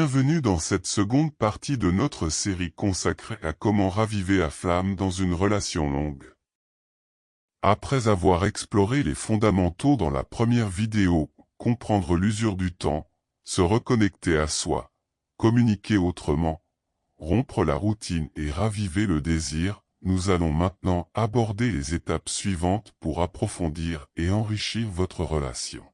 Bienvenue dans cette seconde partie de notre série consacrée à comment raviver la flamme dans une relation longue. Après avoir exploré les fondamentaux dans la première vidéo, comprendre l'usure du temps, se reconnecter à soi, communiquer autrement, rompre la routine et raviver le désir, nous allons maintenant aborder les étapes suivantes pour approfondir et enrichir votre relation.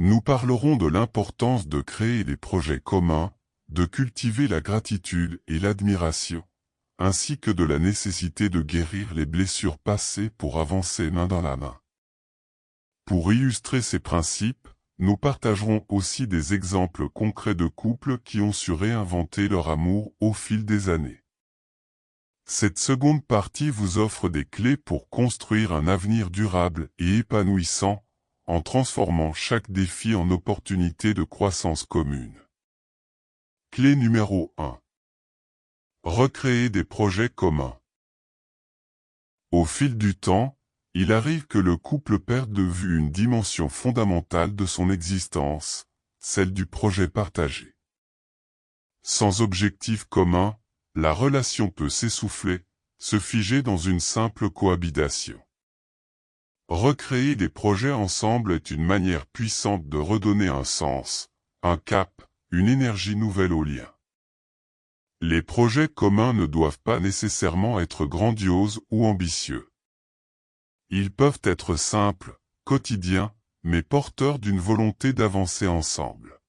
Nous parlerons de l'importance de créer des projets communs, de cultiver la gratitude et l'admiration, ainsi que de la nécessité de guérir les blessures passées pour avancer main dans la main. Pour illustrer ces principes, nous partagerons aussi des exemples concrets de couples qui ont su réinventer leur amour au fil des années. Cette seconde partie vous offre des clés pour construire un avenir durable et épanouissant, en transformant chaque défi en opportunité de croissance commune. Clé numéro 1. Recréer des projets communs. Au fil du temps, il arrive que le couple perde de vue une dimension fondamentale de son existence, celle du projet partagé. Sans objectif commun, la relation peut s'essouffler, se figer dans une simple cohabitation. Recréer des projets ensemble est une manière puissante de redonner un sens, un cap, une énergie nouvelle au lien. Les projets communs ne doivent pas nécessairement être grandioses ou ambitieux. Ils peuvent être simples, quotidiens, mais porteurs d'une volonté d'avancer ensemble.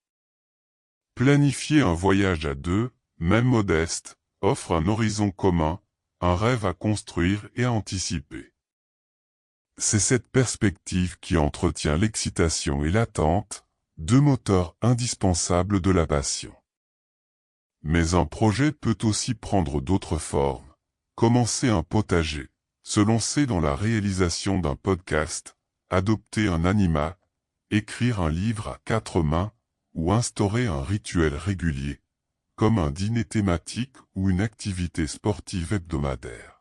Planifier un voyage à deux, même modeste, offre un horizon commun, un rêve à construire et à anticiper. C'est cette perspective qui entretient l'excitation et l'attente, deux moteurs indispensables de la passion. Mais un projet peut aussi prendre d'autres formes, commencer un potager, se lancer dans la réalisation d'un podcast, adopter un animal, écrire un livre à quatre mains, ou instaurer un rituel régulier, comme un dîner thématique ou une activité sportive hebdomadaire.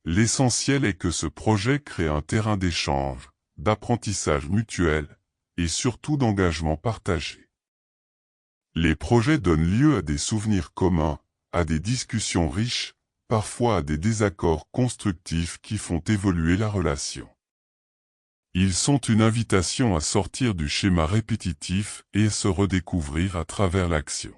L'essentiel est que ce projet crée un terrain d'échange, d'apprentissage mutuel, et surtout d'engagement partagé. Les projets donnent lieu à des souvenirs communs, à des discussions riches, parfois à des désaccords constructifs qui font évoluer la relation. Ils sont une invitation à sortir du schéma répétitif et à se redécouvrir à travers l'action.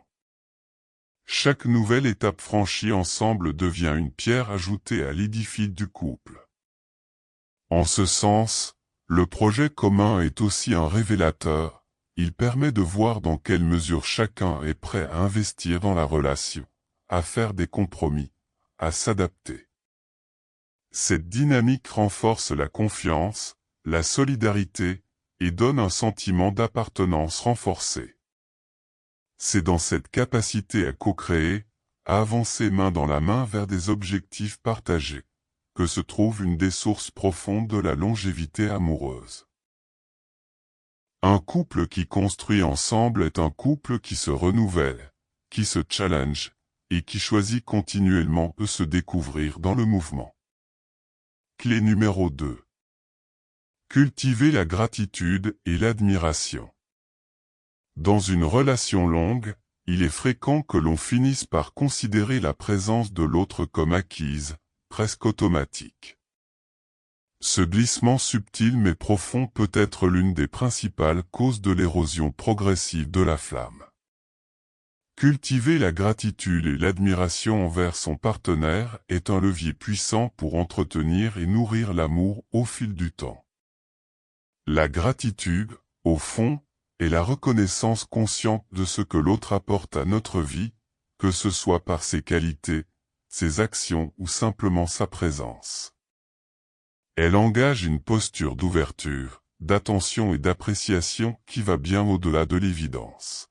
Chaque nouvelle étape franchie ensemble devient une pierre ajoutée à l'édifice du couple. En ce sens, le projet commun est aussi un révélateur, il permet de voir dans quelle mesure chacun est prêt à investir dans la relation, à faire des compromis, à s'adapter. Cette dynamique renforce la confiance, la solidarité, et donne un sentiment d'appartenance renforcé. C'est dans cette capacité à co-créer, à avancer main dans la main vers des objectifs partagés, que se trouve une des sources profondes de la longévité amoureuse. Un couple qui construit ensemble est un couple qui se renouvelle, qui se challenge, et qui choisit continuellement de se découvrir dans le mouvement. Clé numéro 2. Cultiver la gratitude et l'admiration. Dans une relation longue, il est fréquent que l'on finisse par considérer la présence de l'autre comme acquise, presque automatique. Ce glissement subtil mais profond peut être l'une des principales causes de l'érosion progressive de la flamme. Cultiver la gratitude et l'admiration envers son partenaire est un levier puissant pour entretenir et nourrir l'amour au fil du temps. La gratitude, au fond, et la reconnaissance consciente de ce que l'autre apporte à notre vie, que ce soit par ses qualités, ses actions ou simplement sa présence. Elle engage une posture d'ouverture, d'attention et d'appréciation qui va bien au-delà de l'évidence.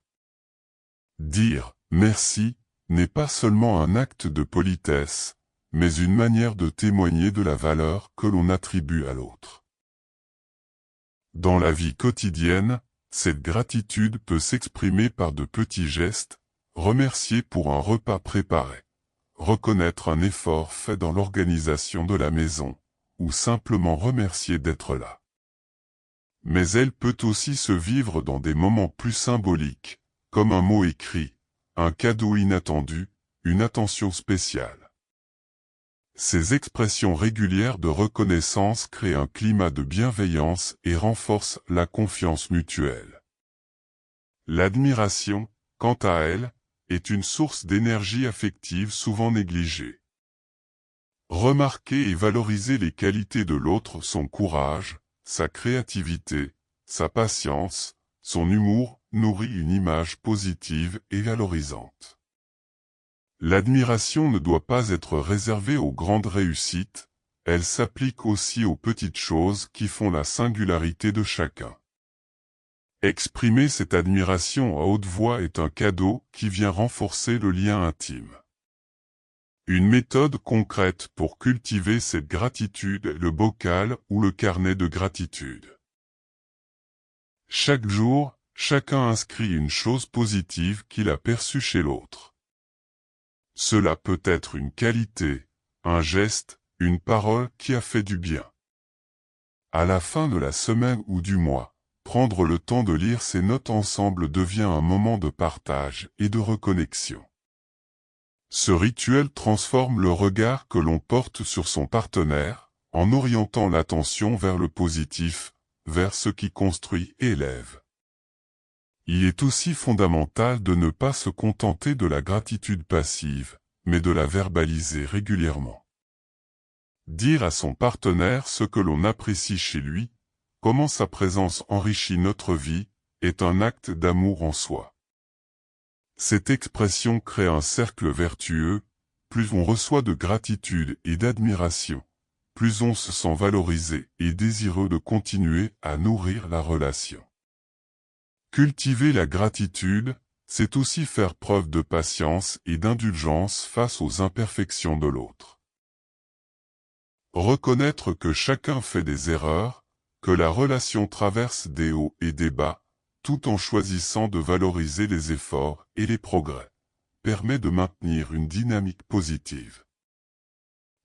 Dire « merci » n'est pas seulement un acte de politesse, mais une manière de témoigner de la valeur que l'on attribue à l'autre. Dans la vie quotidienne, cette gratitude peut s'exprimer par de petits gestes, remercier pour un repas préparé, reconnaître un effort fait dans l'organisation de la maison, ou simplement remercier d'être là. Mais elle peut aussi se vivre dans des moments plus symboliques, comme un mot écrit, un cadeau inattendu, une attention spéciale. Ces expressions régulières de reconnaissance créent un climat de bienveillance et renforcent la confiance mutuelle. L'admiration, quant à elle, est une source d'énergie affective souvent négligée. Remarquer et valoriser les qualités de l'autre, son courage, sa créativité, sa patience, son humour, nourrit une image positive et valorisante. L'admiration ne doit pas être réservée aux grandes réussites, elle s'applique aussi aux petites choses qui font la singularité de chacun. Exprimer cette admiration à haute voix est un cadeau qui vient renforcer le lien intime. Une méthode concrète pour cultiver cette gratitude est le bocal ou le carnet de gratitude. Chaque jour, chacun inscrit une chose positive qu'il a perçue chez l'autre. Cela peut être une qualité, un geste, une parole qui a fait du bien. À la fin de la semaine ou du mois, prendre le temps de lire ces notes ensemble devient un moment de partage et de reconnexion. Ce rituel transforme le regard que l'on porte sur son partenaire, en orientant l'attention vers le positif, vers ce qui construit et élève. Il est aussi fondamental de ne pas se contenter de la gratitude passive, mais de la verbaliser régulièrement. Dire à son partenaire ce que l'on apprécie chez lui, comment sa présence enrichit notre vie, est un acte d'amour en soi. Cette expression crée un cercle vertueux, plus on reçoit de gratitude et d'admiration, plus on se sent valorisé et désireux de continuer à nourrir la relation. Cultiver la gratitude, c'est aussi faire preuve de patience et d'indulgence face aux imperfections de l'autre. Reconnaître que chacun fait des erreurs, que la relation traverse des hauts et des bas, tout en choisissant de valoriser les efforts et les progrès, permet de maintenir une dynamique positive.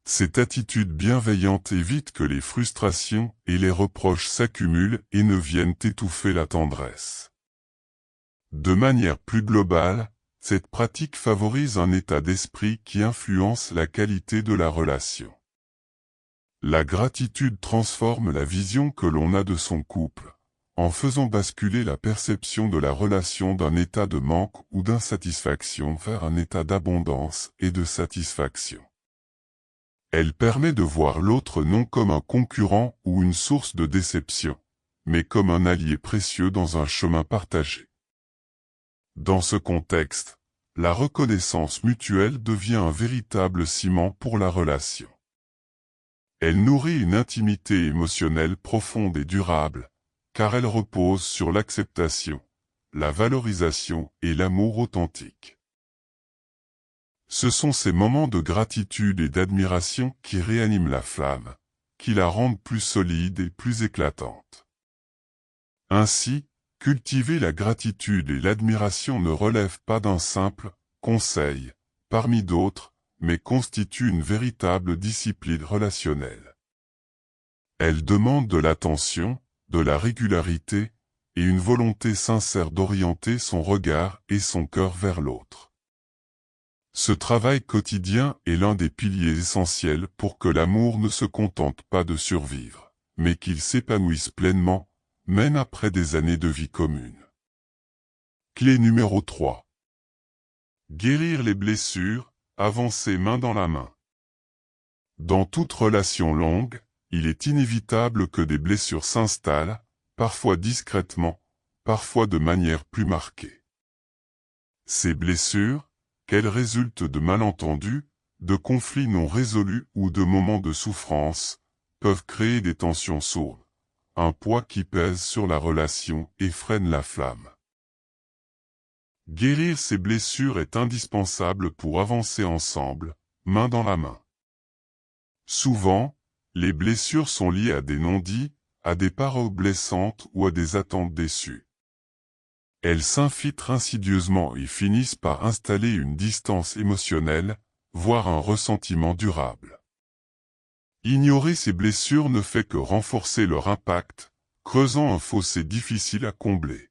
Cette attitude bienveillante évite que les frustrations et les reproches s'accumulent et ne viennent étouffer la tendresse. De manière plus globale, cette pratique favorise un état d'esprit qui influence la qualité de la relation. La gratitude transforme la vision que l'on a de son couple, en faisant basculer la perception de la relation d'un état de manque ou d'insatisfaction vers un état d'abondance et de satisfaction. Elle permet de voir l'autre non comme un concurrent ou une source de déception, mais comme un allié précieux dans un chemin partagé. Dans ce contexte, la reconnaissance mutuelle devient un véritable ciment pour la relation. Elle nourrit une intimité émotionnelle profonde et durable, car elle repose sur l'acceptation, la valorisation et l'amour authentique. Ce sont ces moments de gratitude et d'admiration qui réaniment la flamme, qui la rendent plus solide et plus éclatante. Ainsi, cultiver la gratitude et l'admiration ne relève pas d'un simple conseil, parmi d'autres, mais constitue une véritable discipline relationnelle. Elle demande de l'attention, de la régularité, et une volonté sincère d'orienter son regard et son cœur vers l'autre. Ce travail quotidien est l'un des piliers essentiels pour que l'amour ne se contente pas de survivre, mais qu'il s'épanouisse pleinement, même après des années de vie commune. Clé numéro 3. Guérir les blessures, avancer main dans la main. Dans toute relation longue, il est inévitable que des blessures s'installent, parfois discrètement, parfois de manière plus marquée. Ces blessures, qu'elles résultent de malentendus, de conflits non résolus ou de moments de souffrance, peuvent créer des tensions sourdes, un poids qui pèse sur la relation et freine la flamme. Guérir ces blessures est indispensable pour avancer ensemble, main dans la main. Souvent, les blessures sont liées à des non-dits, à des paroles blessantes ou à des attentes déçues. Elles s'infiltrent insidieusement et finissent par installer une distance émotionnelle, voire un ressentiment durable. Ignorer ces blessures ne fait que renforcer leur impact, creusant un fossé difficile à combler.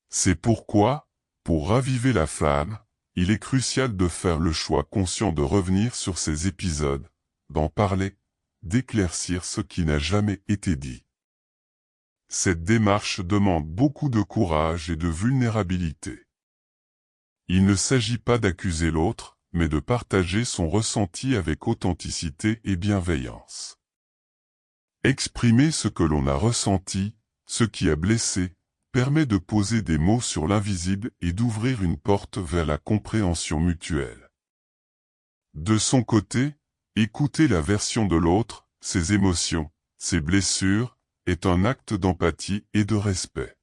C'est pourquoi, Pour raviver la flamme, il est crucial de faire le choix conscient de revenir sur ces épisodes, d'en parler, d'éclaircir ce qui n'a jamais été dit. Cette démarche demande beaucoup de courage et de vulnérabilité. Il ne s'agit pas d'accuser l'autre, mais de partager son ressenti avec authenticité et bienveillance. Exprimer ce que l'on a ressenti, ce qui a blessé, permet de poser des mots sur l'invisible et d'ouvrir une porte vers la compréhension mutuelle. De son côté, écouter la version de l'autre, ses émotions, ses blessures, est un acte d'empathie et de respect.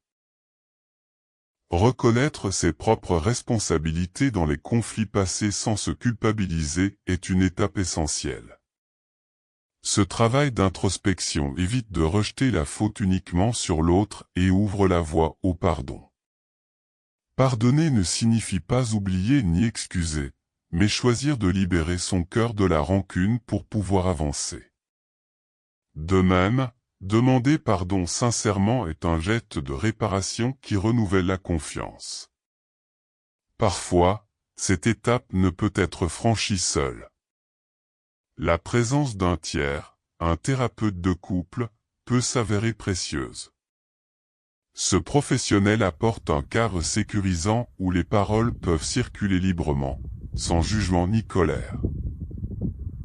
Reconnaître ses propres responsabilités dans les conflits passés sans se culpabiliser est une étape essentielle. Ce travail d'introspection évite de rejeter la faute uniquement sur l'autre et ouvre la voie au pardon. Pardonner ne signifie pas oublier ni excuser, mais choisir de libérer son cœur de la rancune pour pouvoir avancer. De même, demander pardon sincèrement est un geste de réparation qui renouvelle la confiance. Parfois, cette étape ne peut être franchie seule. La présence d'un tiers, un thérapeute de couple, peut s'avérer précieuse. Ce professionnel apporte un cadre sécurisant où les paroles peuvent circuler librement, sans jugement ni colère.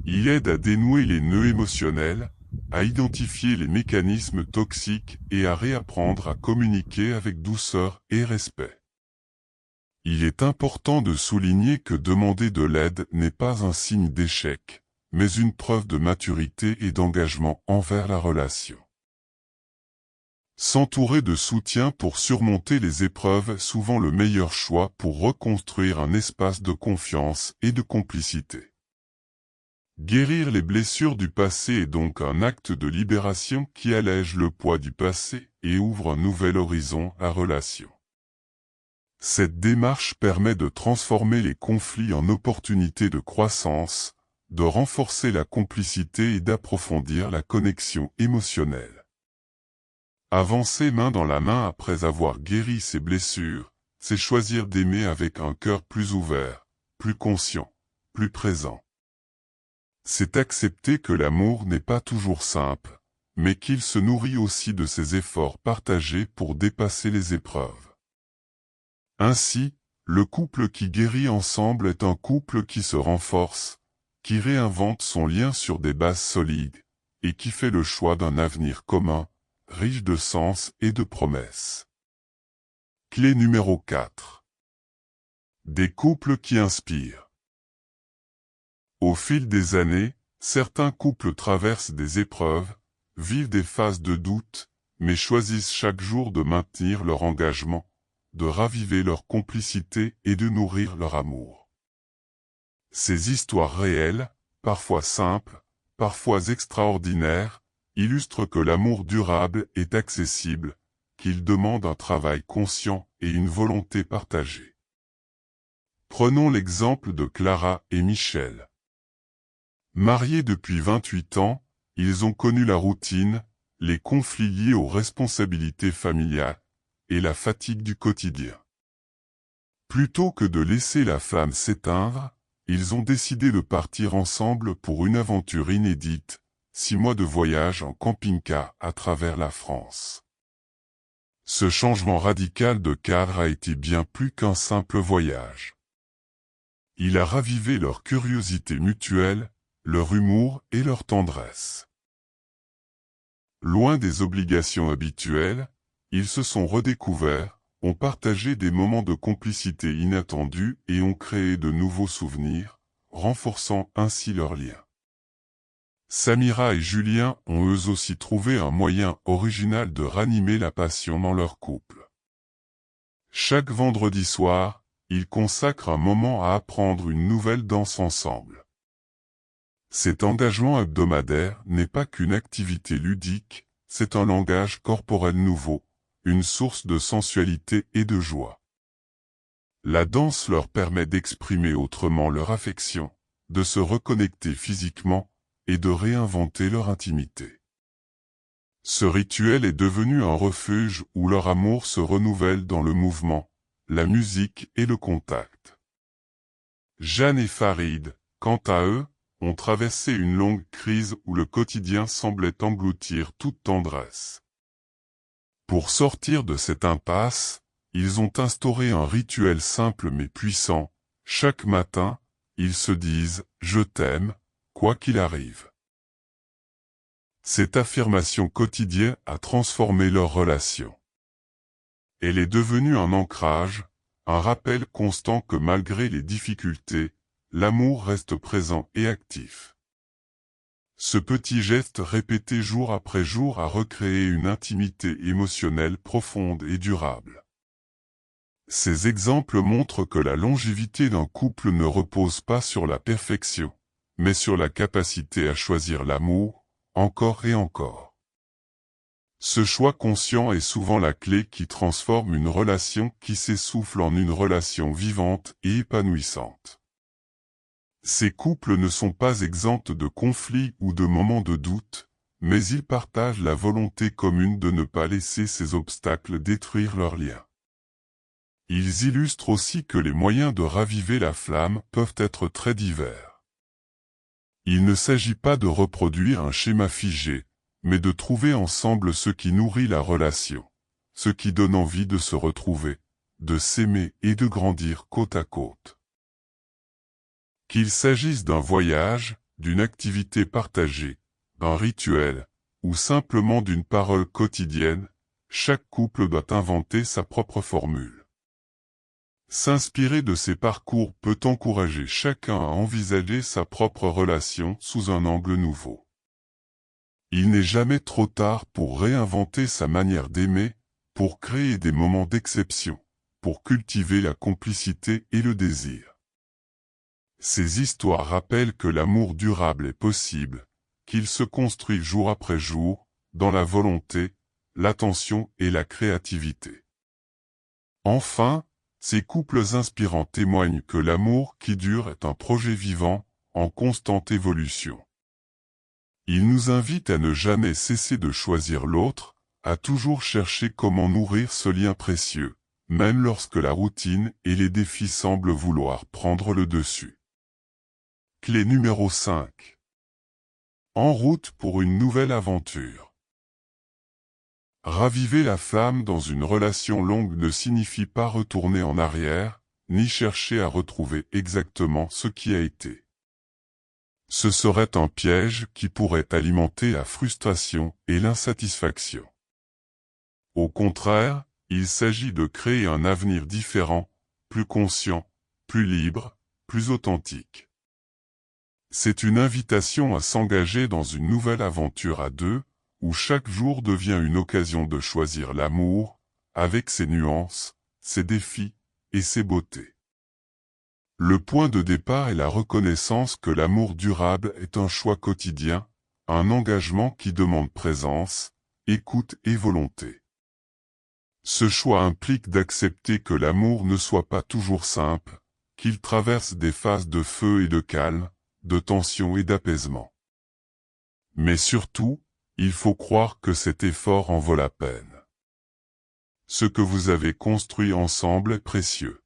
Il aide à dénouer les nœuds émotionnels, à identifier les mécanismes toxiques et à réapprendre à communiquer avec douceur et respect. Il est important de souligner que demander de l'aide n'est pas un signe d'échec, mais une preuve de maturité et d'engagement envers la relation. S'entourer de soutien pour surmonter les épreuves est souvent le meilleur choix pour reconstruire un espace de confiance et de complicité. Guérir les blessures du passé est donc un acte de libération qui allège le poids du passé et ouvre un nouvel horizon à relation. Cette démarche permet de transformer les conflits en opportunités de croissance, de renforcer la complicité et d'approfondir la connexion émotionnelle. Avancer main dans la main après avoir guéri ses blessures, c'est choisir d'aimer avec un cœur plus ouvert, plus conscient, plus présent. C'est accepter que l'amour n'est pas toujours simple, mais qu'il se nourrit aussi de ses efforts partagés pour dépasser les épreuves. Ainsi, le couple qui guérit ensemble est un couple qui se renforce, qui réinvente son lien sur des bases solides, et qui fait le choix d'un avenir commun, riche de sens et de promesses. Clé numéro 4. Des couples qui inspirent. Au fil des années, certains couples traversent des épreuves, vivent des phases de doute, mais choisissent chaque jour de maintenir leur engagement, de raviver leur complicité et de nourrir leur amour. Ces histoires réelles, parfois simples, parfois extraordinaires, illustrent que l'amour durable est accessible, qu'il demande un travail conscient et une volonté partagée. Prenons l'exemple de Clara et Michel. Mariés depuis 28 ans, ils ont connu la routine, les conflits liés aux responsabilités familiales et la fatigue du quotidien. Plutôt que de laisser la flamme s'éteindre, ils ont décidé de partir ensemble pour une aventure inédite, 6 mois de voyage en camping-car à travers la France. Ce changement radical de cadre a été bien plus qu'un simple voyage. Il a ravivé leur curiosité mutuelle, leur humour et leur tendresse. Loin des obligations habituelles, ils se sont redécouverts, ont partagé des moments de complicité inattendus et ont créé de nouveaux souvenirs, renforçant ainsi leur lien. Samira et Julien ont eux aussi trouvé un moyen original de ranimer la passion dans leur couple. Chaque vendredi soir, ils consacrent un moment à apprendre une nouvelle danse ensemble. Cet engagement hebdomadaire n'est pas qu'une activité ludique, c'est un langage corporel nouveau, une source de sensualité et de joie. La danse leur permet d'exprimer autrement leur affection, de se reconnecter physiquement et de réinventer leur intimité. Ce rituel est devenu un refuge où leur amour se renouvelle dans le mouvement, la musique et le contact. Jeanne et Farid, quant à eux, ont traversé une longue crise où le quotidien semblait engloutir toute tendresse. Pour sortir de cette impasse, ils ont instauré un rituel simple mais puissant. Chaque matin, ils se disent « Je t'aime », quoi qu'il arrive. Cette affirmation quotidienne a transformé leur relation. Elle est devenue un ancrage, un rappel constant que malgré les difficultés, l'amour reste présent et actif. Ce petit geste répété jour après jour a recréé une intimité émotionnelle profonde et durable. Ces exemples montrent que la longévité d'un couple ne repose pas sur la perfection, mais sur la capacité à choisir l'amour, encore et encore. Ce choix conscient est souvent la clé qui transforme une relation qui s'essouffle en une relation vivante et épanouissante. Ces couples ne sont pas exempts de conflits ou de moments de doute, mais ils partagent la volonté commune de ne pas laisser ces obstacles détruire leur lien. Ils illustrent aussi que les moyens de raviver la flamme peuvent être très divers. Il ne s'agit pas de reproduire un schéma figé, mais de trouver ensemble ce qui nourrit la relation, ce qui donne envie de se retrouver, de s'aimer et de grandir côte à côte. Qu'il s'agisse d'un voyage, d'une activité partagée, d'un rituel, ou simplement d'une parole quotidienne, chaque couple doit inventer sa propre formule. S'inspirer de ces parcours peut encourager chacun à envisager sa propre relation sous un angle nouveau. Il n'est jamais trop tard pour réinventer sa manière d'aimer, pour créer des moments d'exception, pour cultiver la complicité et le désir. Ces histoires rappellent que l'amour durable est possible, qu'il se construit jour après jour, dans la volonté, l'attention et la créativité. Enfin, ces couples inspirants témoignent que l'amour qui dure est un projet vivant, en constante évolution. Ils nous invitent à ne jamais cesser de choisir l'autre, à toujours chercher comment nourrir ce lien précieux, même lorsque la routine et les défis semblent vouloir prendre le dessus. Clé numéro 5. En route pour une nouvelle aventure. Raviver la flamme dans une relation longue ne signifie pas retourner en arrière, ni chercher à retrouver exactement ce qui a été. Ce serait un piège qui pourrait alimenter la frustration et l'insatisfaction. Au contraire, il s'agit de créer un avenir différent, plus conscient, plus libre, plus authentique. C'est une invitation à s'engager dans une nouvelle aventure à deux, où chaque jour devient une occasion de choisir l'amour, avec ses nuances, ses défis et ses beautés. Le point de départ est la reconnaissance que l'amour durable est un choix quotidien, un engagement qui demande présence, écoute et volonté. Ce choix implique d'accepter que l'amour ne soit pas toujours simple, qu'il traverse des phases de feu et de calme, de tension et d'apaisement. Mais surtout, il faut croire que cet effort en vaut la peine. Ce que vous avez construit ensemble est précieux.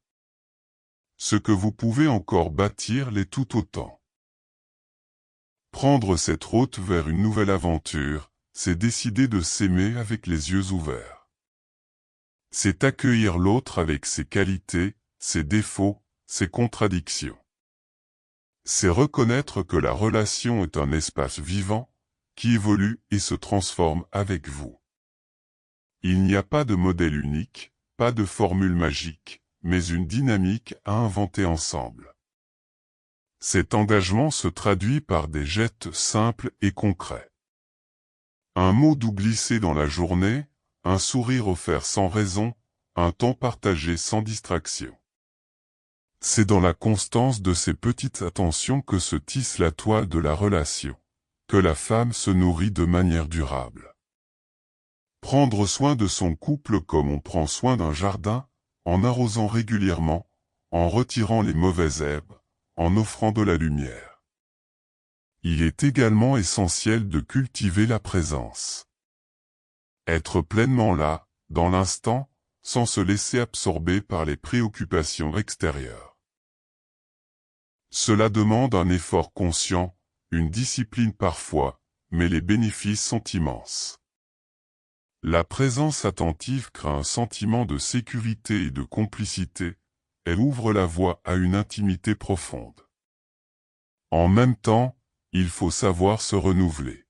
Ce que vous pouvez encore bâtir l'est tout autant. Prendre cette route vers une nouvelle aventure, c'est décider de s'aimer avec les yeux ouverts. C'est accueillir l'autre avec ses qualités, ses défauts, ses contradictions. C'est reconnaître que la relation est un espace vivant, qui évolue et se transforme avec vous. Il n'y a pas de modèle unique, pas de formule magique, mais une dynamique à inventer ensemble. Cet engagement se traduit par des gestes simples et concrets. Un mot doux glissé dans la journée, un sourire offert sans raison, un temps partagé sans distraction. C'est dans la constance de ces petites attentions que se tisse la toile de la relation, que la femme se nourrit de manière durable. Prendre soin de son couple comme on prend soin d'un jardin, en arrosant régulièrement, en retirant les mauvaises herbes, en offrant de la lumière. Il est également essentiel de cultiver la présence. Être pleinement là, dans l'instant, sans se laisser absorber par les préoccupations extérieures. Cela demande un effort conscient, une discipline parfois, mais les bénéfices sont immenses. La présence attentive crée un sentiment de sécurité et de complicité, elle ouvre la voie à une intimité profonde. En même temps, il faut savoir se renouveler.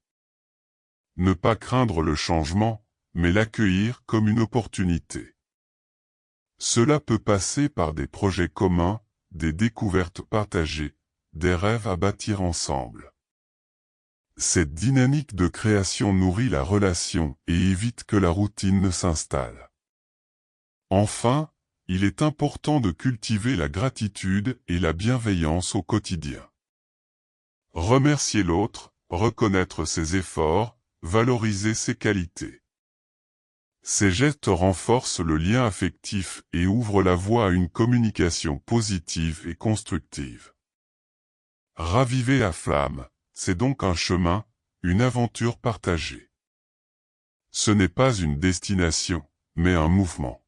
Ne pas craindre le changement, mais l'accueillir comme une opportunité. Cela peut passer par des projets communs, des découvertes partagées, des rêves à bâtir ensemble. Cette dynamique de création nourrit la relation et évite que la routine ne s'installe. Enfin, il est important de cultiver la gratitude et la bienveillance au quotidien. Remercier l'autre, reconnaître ses efforts, valoriser ses qualités. Ces gestes renforcent le lien affectif et ouvrent la voie à une communication positive et constructive. Raviver la flamme, c'est donc un chemin, une aventure partagée. Ce n'est pas une destination, mais un mouvement.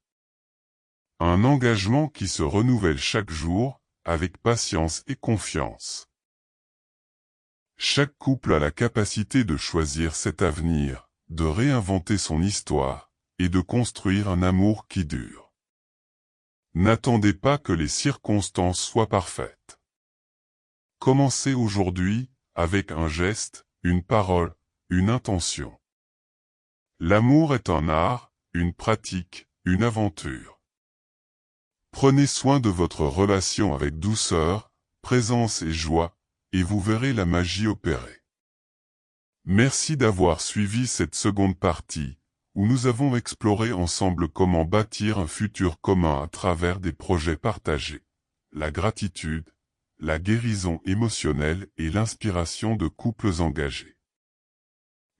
Un engagement qui se renouvelle chaque jour, avec patience et confiance. Chaque couple a la capacité de choisir cet avenir, de réinventer son histoire, et de construire un amour qui dure. N'attendez pas que les circonstances soient parfaites. Commencez aujourd'hui, avec un geste, une parole, une intention. L'amour est un art, une pratique, une aventure. Prenez soin de votre relation avec douceur, présence et joie, et vous verrez la magie opérer. Merci d'avoir suivi cette seconde partie, où nous avons exploré ensemble comment bâtir un futur commun à travers des projets partagés, la gratitude, la guérison émotionnelle et l'inspiration de couples engagés.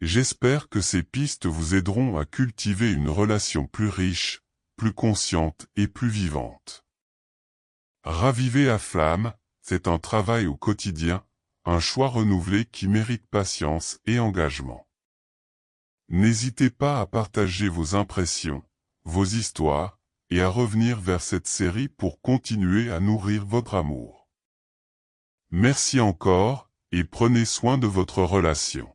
J'espère que ces pistes vous aideront à cultiver une relation plus riche, plus consciente et plus vivante. Raviver la flamme, c'est un travail au quotidien, un choix renouvelé qui mérite patience et engagement. N'hésitez pas à partager vos impressions, vos histoires, et à revenir vers cette série pour continuer à nourrir votre amour. Merci encore, et prenez soin de votre relation.